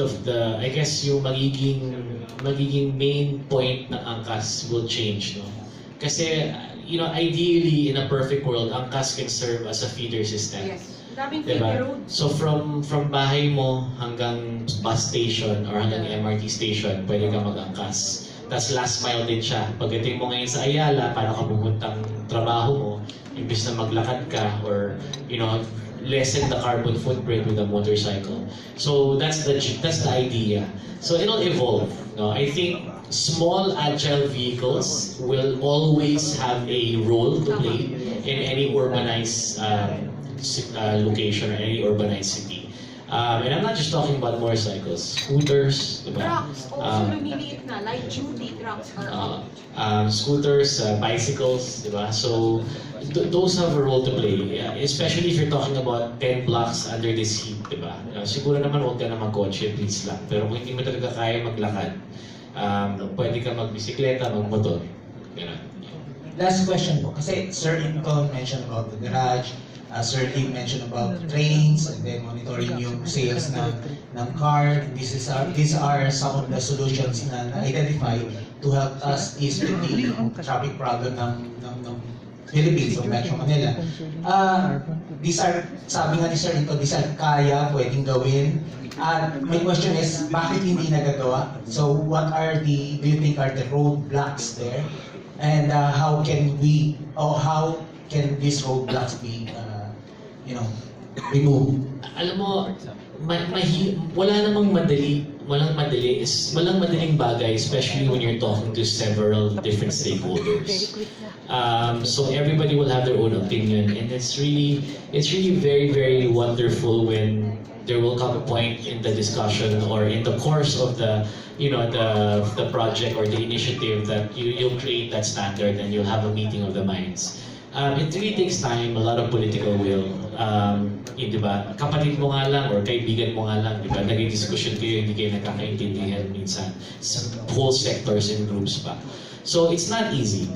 I guess yung magiging main point ng Angkas will change, no? Kasi, ideally, in a perfect world, Angkas can serve as a feeder system. Yes. Daming Diba? road. So from bahay mo hanggang bus station or hanggang MRT station, pwede ka mag-angkas. Tapos last mile din siya. Pagdating mo ngayon sa Ayala, para ka pupuntang trabaho mo, imbis na maglakad ka or, lessen the carbon footprint with a motorcycle. So that's the idea. So it'll evolve. No? I think small agile vehicles will always have a role to play in any urbanized location or any urbanized city. And I'm not just talking about motorcycles, scooters, diba? Trucks, also lumiliit na, light duty trucks are out. Scooters, bicycles, diba? So those have a role to play, especially if you're talking about 10 blocks under this heat, diba? Siguro naman huwag ka na mag-kotse, please lang. Pero kung hindi mo talaga kaya maglakad, pwede ka magbisikleta, magmotor. Ganun. Last question po, kasi Sir Incon mentioned about the garage, Sir Lim mentioned about trains, and then monitoring yung sales ng car. These are some of the solutions na na-identify to help us ease with the traffic problem ng Philippines o Metro Manila. These are, sabi nga ni Sir Incon, these are kaya, pwedeng gawin. My question is, bakit hindi nagagawa? So what do you think are the roadblocks there? And how can these roadblocks be removed? Alam mo, wala namang walang madaling bagay, especially when you're talking to several different stakeholders. So everybody will have their own opinion, and it's really very, very wonderful when there will come a point in the discussion or in the course of the project or the initiative that you'll create that standard and you'll have a meeting of the minds. It really takes time, a lot of political will. Diba? Kapatid mo nga lang or kaibigan mo nga lang, diba? Naging discussion kayo, hindi kayo nagkakaintindihan minsan. Whole sectors and groups pa. So it's not easy.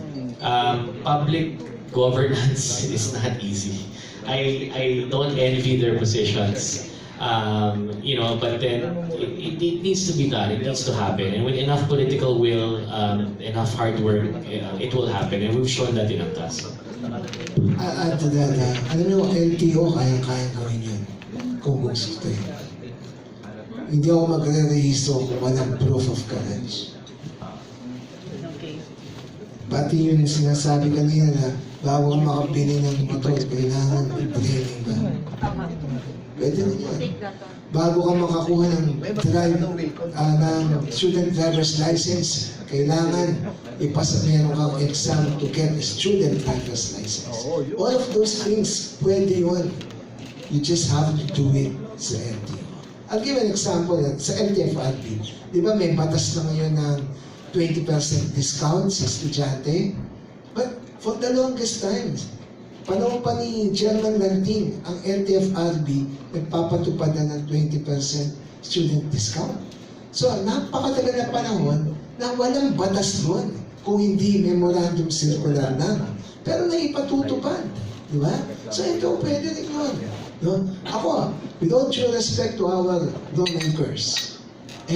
Public governance is not easy. I don't envy their positions. But then it needs to be done. It needs to happen, and with enough political will, enough hard work, it will happen, and we've shown that in Angkas. Add to that, alam nyo, LTO, kayang-kayang gawin yun kung gusto yun. Hindi ako magre-rehisto kung walang proof of courage. Pati yun sinasabi kanina na bago ka makabili ng motor, kailangan i-training ka. Pwede na yun. Bago ka makakuha ng student driver's license, kailangan ipasa meron kang exam to get a student driver's license. All of those things, pwede yun. You just have to do it sa LTO. I'll give an example. Sa LTFRB, di ba may batas na ngayon ng 20% discount sa estudyante? But for the longest time, panahon pa ni Chairman Lanting, ang LTFRB nagpapatupad na ng 20% student discount. So, napakatagal na panahon na walang batas doon kung hindi memorandum circular lang. Pero naipatutupad. Di ba? So, ito pwede rin yun. No? Ako, with all due respect to our lawmakers,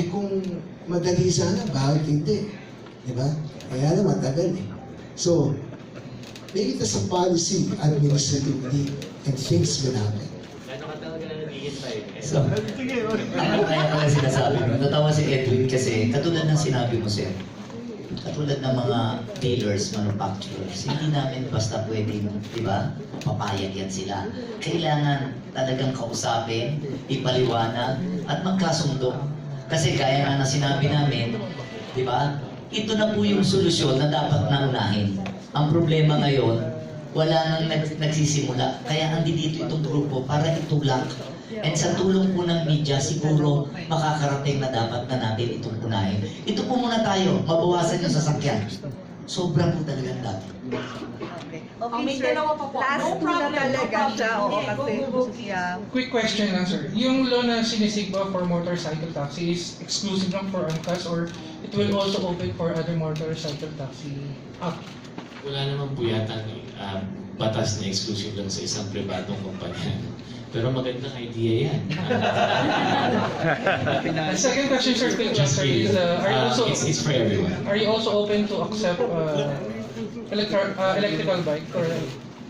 kung madali sana, bakit hindi? Di ba? Kaya na matagal eh. So, make it as a policy administratively and things will happen. So, ano kaya pala sinasabi mo? Natawa si Edwin kasi katulad ng sinabi mo, sir, katulad ng mga tailors, manufacturers, hindi namin basta pwedeng, di ba, papayag yan sila. Kailangan talagang kausapin, ipaliwanag, at magkasundo. Kasi gaya nga na sinabi namin, di ba, ito na po yung solusyon na dapat naunahin. Ang problema ngayon, wala nang nagsisimula. Kaya andito itong grupo para itulak. And sa tulong po ng media, siguro makakarating na dapat na natin itong unahin. Ito po muna tayo, mabawasan yung sasakyan. Sobra po talagang dapat. May dalawa pa po. No problem, talaga siya. Quick question lang, sir. Yung law na sinisigma for motorcycle taxi is exclusive lang for Angkas or it will also open for other motorcycle taxi? Wala naman po yata batas na exclusive lang sa isang pribadong kumpanya. Pero magandang idea yan. Second question, sir, Just sir, really, is, are you also it's for everyone. are you also open to accept electrical bike or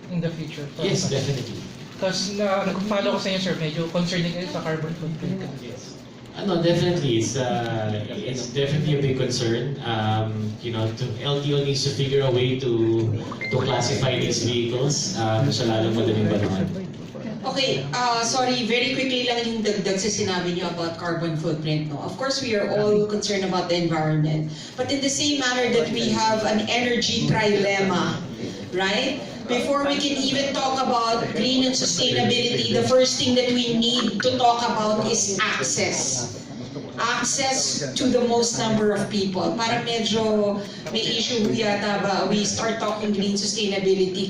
in the future? Yes, definitely. Because nag-follow ko sa inyo, sir, medyo concerning kayo sa carbon footprint. Yes. Definitely, it's definitely a big concern. LTO needs to figure a way to classify these vehicles sa lalong madaling panahon. Okay, sorry, very quickly lang yung dagdag sa sinabi niyo about carbon footprint. No? Of course, we are all concerned about the environment. But in the same manner that we have an energy trilemma, right? Before we can even talk about green and sustainability, the first thing that we need to talk about is access. Access to the most number of people. Para medyo may issue yata ba, we start talking green sustainability,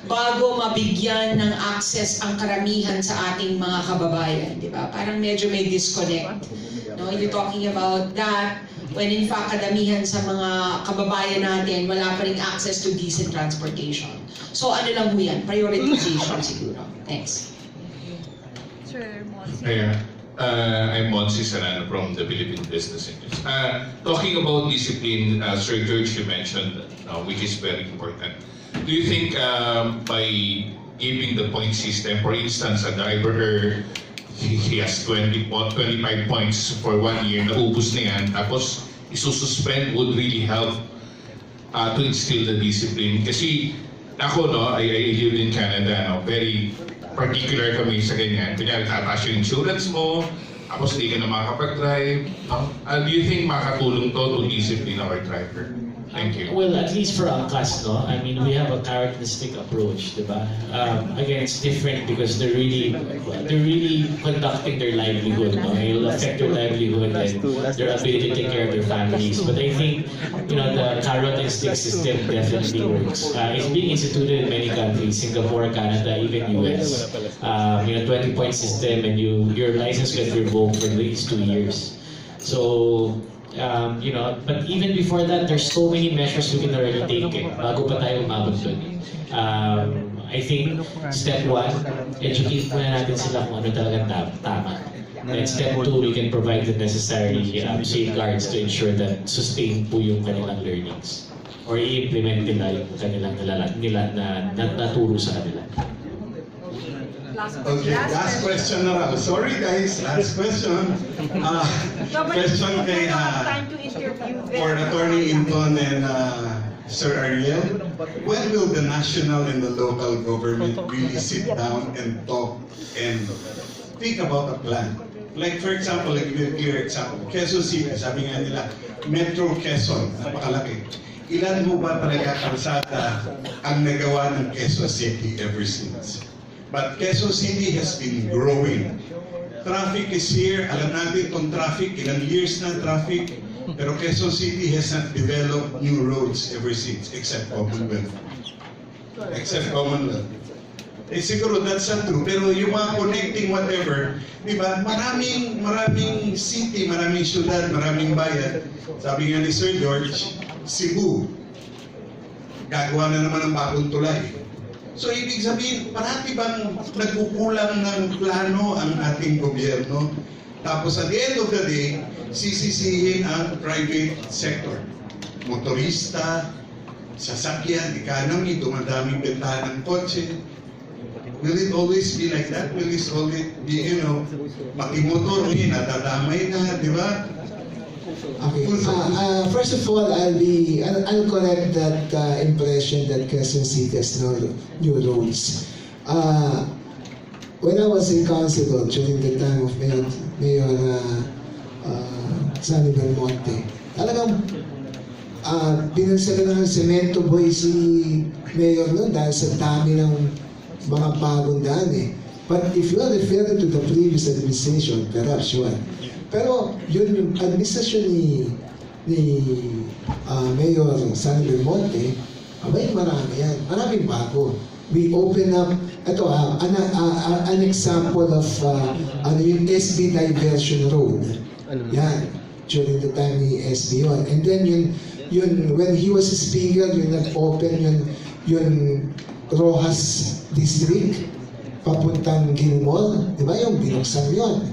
bago mabigyan ng access ang karamihan sa ating mga kababayan, di ba? Parang medyo may disconnect. No, you're talking about that when in fact kadamihan sa mga kababayan natin wala pa ring access to decent transportation. So ano lang ho yan, prioritization siguro. Thanks. Sir Monsi. I'm Monsi Serrano from the Philippine Business Industry. Talking about discipline, Sir George, you mentioned, which is very important. Do you think by giving the point system, for instance, a driver, he has 25 points for 1 year, naubos na yan, tapos isususpend would really help to instill the discipline. Kasi ako, I live in Canada, very particular kami sa ganyan. Kanya tataas yung insurance mo, tapos hindi ka na makakapag-drive. Do you think makakatulong to discipline our driver? Thank you. Well, at least for Angkas, no? I mean, we have a characteristic approach, diba? Again, it's different because they're really conducting their livelihood, no? It'll affect their livelihood and their ability to take care of their families. But I think, the carrot and stick system definitely works. It's being instituted in many countries, Singapore, Canada, even US. 20-point system and your license gets revoked for at least 2 years. So, but even before that, there's so many measures we can already take bago pa tayo umabot dun. I think step 1, educate muna natin sila kung ano talagang tama. And step 2, we can provide the necessary safeguards to ensure that sustain po yung kanilang learnings or i-implement nila yung kanilang na naturo sa kanila. Okay, last question na raw. Sorry guys, last question. Question kay for Attorney Inton and Sir Ariel. When will the national and the local government really sit down and talk and think about a plan? Like for example, like give a clear example, Quezon City, sabi nga nila, Metro Quezon, napakalaki. Ilan mo ba talaga kalsada ang nagawa ng Quezon City ever since? But Quezon City has been growing. Traffic is here. Alam natin itong traffic, ilang years na traffic. Pero Quezon City has not developed new roads ever since, except Commonwealth. Siguro that's not true. Pero yung mga connecting whatever, di ba? Maraming city, maraming syudad, maraming bayan. Sabi nga ni Sir George, Cebu, gagawa na naman ng bagong tulay. So, ibig sabihin, parati bang nagkukulang ng plano ang ating gobyerno? Tapos, at the end of the day, sisisihin ang private sector. Motorista, sasakyan, economy, dumadaming benta ng kotse. Will it always be like that? Will it always be, makimotor, nadadamay na, di ba? Okay. First of all, I'll correct that impression that Quezon City has no new roads. When I was in council during the time of Mayor Sunny Belmonte, talagang pinansaga ng semento boy si Mayor noon dahil sa dami ng mga bagong daan eh. But if you are referring to the previous administration, perhaps you are. Pero yun yung administrasyon ni Mayor San Belmonte, abay marami yan, maraming bago. We open up, ito an example of yung SB Diversion Road. Yan, during the time ni SB yun. And then yun when he was speaker, yun nag-open yung Rojas District, papuntang Gilmore, di ba yung binuksan yun?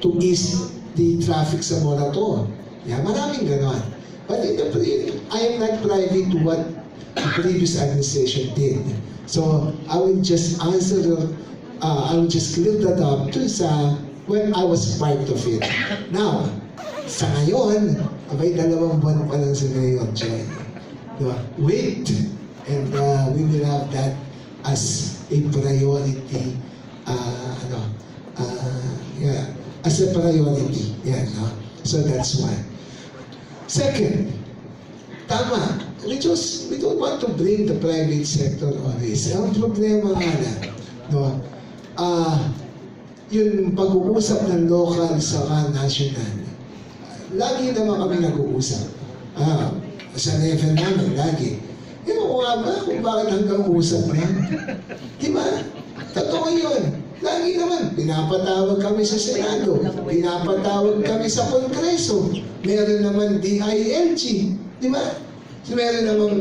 To ease the traffic sa Morato. Yeah, maraming ganon. But I am not privy to what the previous administration did. So I will just answer, I will just clear that up to sa when I was part of it. Now, sa ngayon, abay 2 buwan pa lang si Mayor Joy. Diba? Wait, and we will have that as a priority, yeah, as a priority. Yeah, no? So that's one. Second, tama, we don't want to blame the private sector on this. Ang problema nga na, no, yung pag-uusap ng local sa national, lagi naman kami nag-uusap. Sa level namin, lagi. Yung nga ba kung bakit hanggang usap na? Diba? Totoo yun. Lagi naman, pinapatawag kami sa Senado, pinapatawag kami sa Kongreso, meron naman DILG, di ba? Meron naman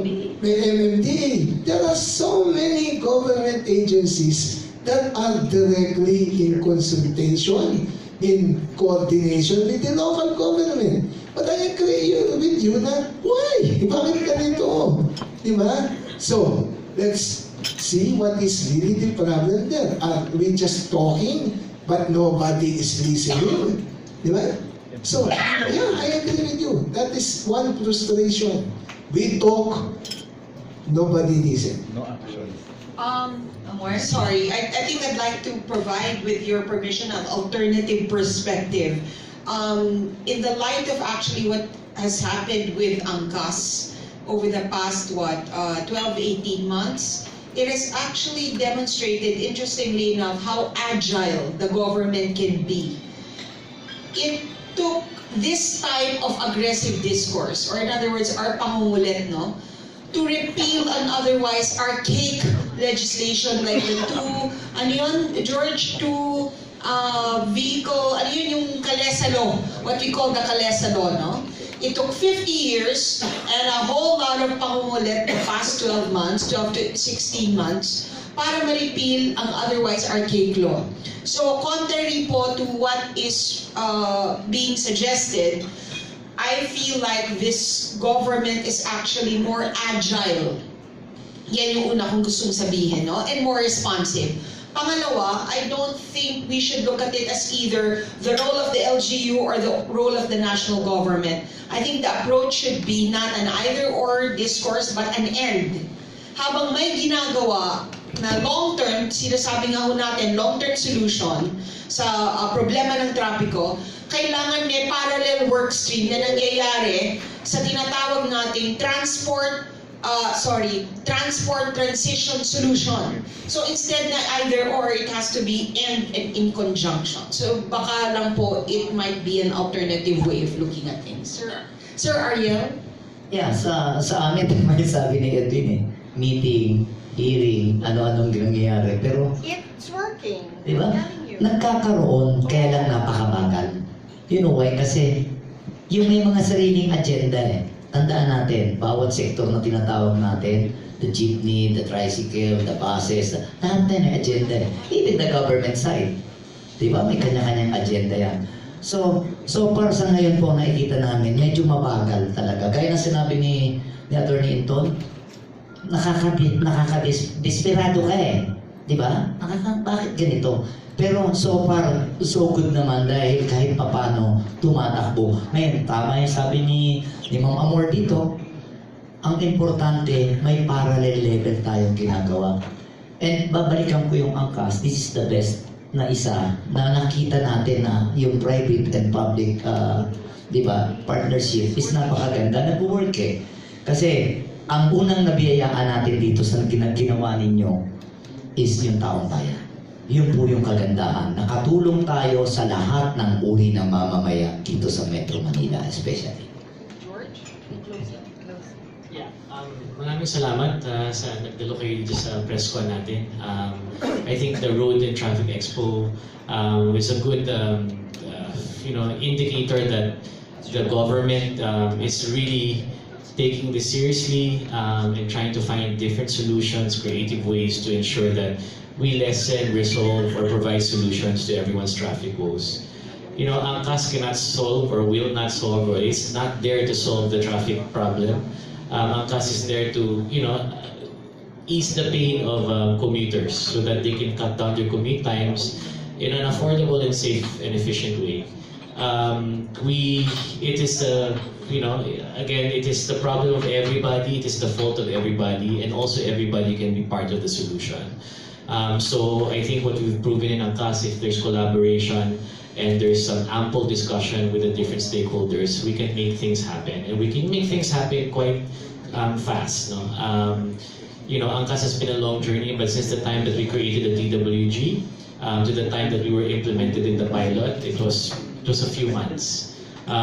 may MMDA. There are so many government agencies that are directly in consultation, in coordination with the local government. But I agree with you na, why? Bakit ganito? Di ba? So, let's see what is really the problem there. Are we just talking, but nobody is listening? Di ba? So, yeah, I agree with you. That is one frustration. We talk, nobody listens. No action. Sorry, I think I'd like to provide, with your permission, an alternative perspective. In the light of actually what has happened with Angkas over the past, 12-18 months, it has actually demonstrated, interestingly enough, how agile the government can be. It took this type of aggressive discourse, or in other words, our pangungulit, no, to repeal an otherwise archaic legislation like the George, vehicle, yung Kalesa Law, what we call the Kalesa Law, no? It took 50 years and a whole lot of pangungulit the past 12 months, 12 to 16 months, para ma-repeal ang otherwise archaic law. So, contrary po to what is being suggested, I feel like this government is actually more agile. Yan yung una kong gustong sabihin, no? And more responsive. Pangalawa, I don't think we should look at it as either the role of the LGU or the role of the national government. I think the approach should be not an either-or discourse, but an end. Habang may ginagawa na long-term, sinasabi nga ho natin, long-term solution sa problema ng trapiko, kailangan may parallel work stream na nangyayari sa tinatawag nating transport transition solution. So instead na either or, it has to be and in conjunction. So baka lang po, it might be an alternative way of looking at things. Sir Ariel? Yeah, sa amin, may sabi ni Edwin meeting, hearing, ano-anong nangyayari. Pero, It's working. di ba? I'm telling you. Nagkakaroon, kaya lang napakabagal. You know why? Kasi, yung may mga sariling agenda Tandaan natin, bawat sektor na tinatawag natin, the jeepney, the tricycle, the buses, lahat na yung agenda Even the government side. Di ba? May kanya-kanyang agenda yan. So para sa ngayon po nakikita namin, medyo mabagal talaga. Gaya na sinabi ni Attorney Inton, desperado ka Di ba? Bakit ganito? Pero so far, so good naman dahil kahit papano tumatakbo. Ngayon, tama yung sabi ni Ma'am Amor dito, ang importante, may parallel level tayong ginagawa. And babalikan ko yung Angkas, this is the best na isa na nakita natin na yung private and public partnership is napakaganda, nag-work Kasi ang unang nabiyayaan natin dito sa ginawa ninyo is yung taong bayan. Yun po yung kagandahan. Nakatulong tayo sa lahat ng uri ng mamamayan dito sa Metro Manila especially. George, closing. Yeah, maraming salamat sa nagdalo kayo dito sa press con natin. I think the Road and Traffic Expo is a good indicator that the government is really taking this seriously and trying to find different solutions, creative ways to ensure that we lessen, resolve, or provide solutions to everyone's traffic woes. You know, Angkas cannot solve or will not solve, or it's not there to solve the traffic problem. Angkas is there to, you know, ease the pain of commuters so that they can cut down their commute times in an affordable and safe and efficient way. It is you know, again, it is the problem of everybody, it is the fault of everybody, and also everybody can be part of the solution. So I think what we've proven in Angkas, if there's collaboration and there's some ample discussion with the different stakeholders, we can make things happen, and we can make things happen quite fast. No? You know, Angkas has been a long journey, but since the time that we created the DWG to the time that we were implemented in the pilot, it was a few months.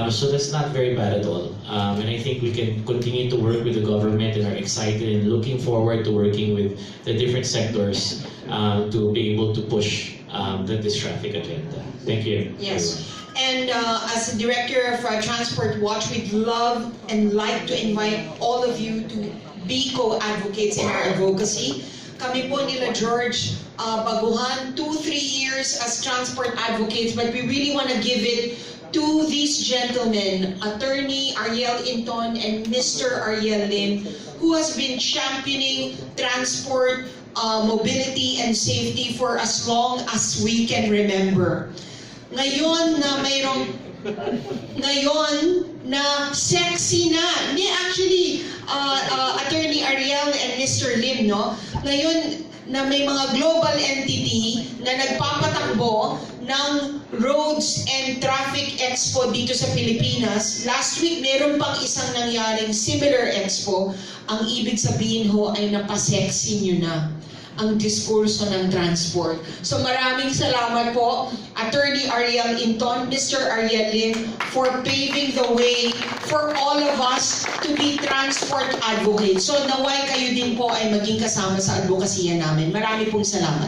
So that's not very bad at all. And I think we can continue to work with the government and are excited and looking forward to working with the different sectors to be able to push this traffic agenda. Thank you. Yes. And as the Director of Transport Watch, we'd love and like to invite all of you to be co-advocates in our advocacy. Kami po nila George baguhan 2-3 years as transport advocates, but we really want to give it to these gentlemen, Attorney Ariel Inton and Mr. Ariel Lim, who has been championing transport, mobility, and safety for as long as we can remember. Ngayon na sexy na, actually, Attorney Ariel and Mr. Lim, no? Ngayon na may mga global entity na nagpapatakbo ng Roads and Traffic Expo dito sa Pilipinas. Last week, meron pang isang nangyaring similar expo. Ang ibig sabihin ho ay napasexy nyo na ang diskurso ng transport. So maraming salamat po, Attorney Ariel Inton, Mr. Ariel Lim, for paving the way for all of us to be transport advocates. So naway kayo din po ay maging kasama sa advokasya namin. Marami pong salamat.